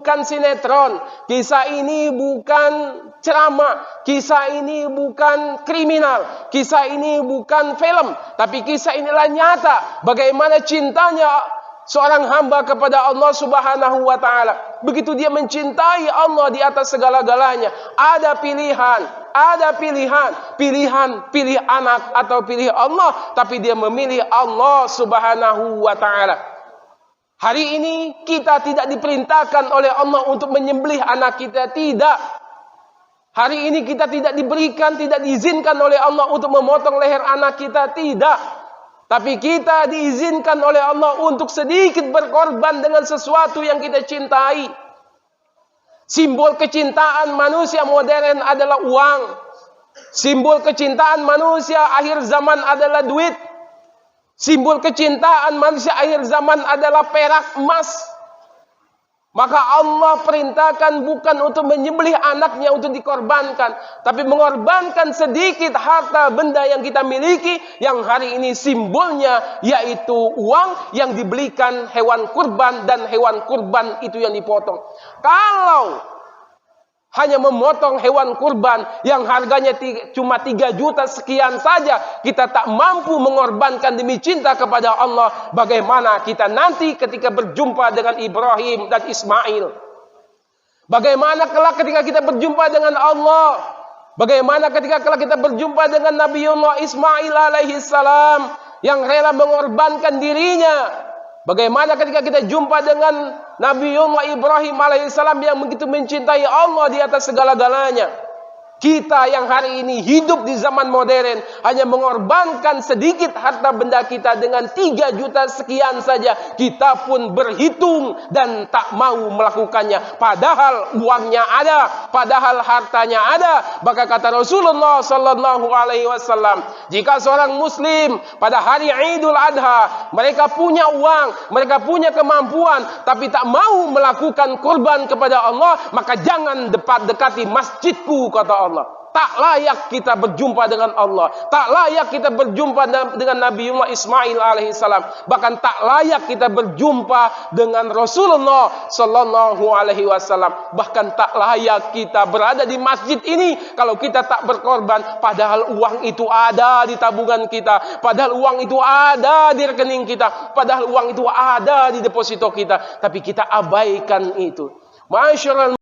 bukan sinetron, kisah ini bukan ceramah, kisah ini bukan kriminal, kisah ini bukan film, tapi kisah inilah nyata bagaimana cintanya seorang hamba kepada Allah Subhanahu wa taala. Begitu dia mencintai Allah di atas segala-galanya, ada pilihan, pilih anak atau pilih Allah, tapi dia memilih Allah Subhanahu wa taala. Hari ini kita tidak diperintahkan oleh Allah untuk menyembelih anak kita, tidak. Hari ini kita tidak diizinkan oleh Allah untuk memotong leher anak kita, tidak. Tapi kita diizinkan oleh Allah untuk sedikit berkorban dengan sesuatu yang kita cintai. Simbol kecintaan manusia modern adalah uang. Simbol kecintaan manusia akhir zaman adalah duit. Simbol kecintaan manusia akhir zaman adalah perak, emas. Maka Allah perintahkan bukan untuk menyembelih anaknya untuk dikorbankan, tapi mengorbankan sedikit harta benda yang kita miliki, yang hari ini simbolnya yaitu uang yang dibelikan hewan kurban, dan hewan kurban itu yang dipotong. Kalau hanya memotong hewan kurban yang harganya cuma 3 juta sekian saja, kita tak mampu mengorbankan demi cinta kepada Allah, bagaimana kita nanti ketika berjumpa dengan Ibrahim dan Ismail? Bagaimana kelak ketika kita berjumpa dengan Allah? Bagaimana ketika kelak kita berjumpa dengan Nabiullah Ismail alaihi salam yang rela mengorbankan dirinya? Bagaimana ketika kita jumpa dengan Nabiullah Ibrahim alaihissalam yang begitu mencintai Allah di atas segala-galanya? Kita yang hari ini hidup di zaman modern hanya mengorbankan sedikit harta benda kita dengan 3 juta sekian saja, kita pun berhitung dan tak mau melakukannya. Padahal uangnya ada, padahal hartanya ada. Maka kata Rasulullah sallallahu alaihi wasallam, jika seorang muslim pada hari Idul Adha mereka punya uang, mereka punya kemampuan, tapi tak mau melakukan kurban kepada Allah, maka jangan dekati masjidku, kata Allah. Tak layak kita berjumpa dengan Allah, tak layak kita berjumpa dengan Nabiullah Ismail alaihissalam, bahkan tak layak kita berjumpa dengan Rasulullah sallallahu alaihi wasallam, bahkan tak layak kita berada di masjid ini kalau kita tak berkorban. Padahal uang itu ada di tabungan kita, padahal uang itu ada di rekening kita, padahal uang itu ada di deposito kita, tapi kita abaikan itu. Masyaallah.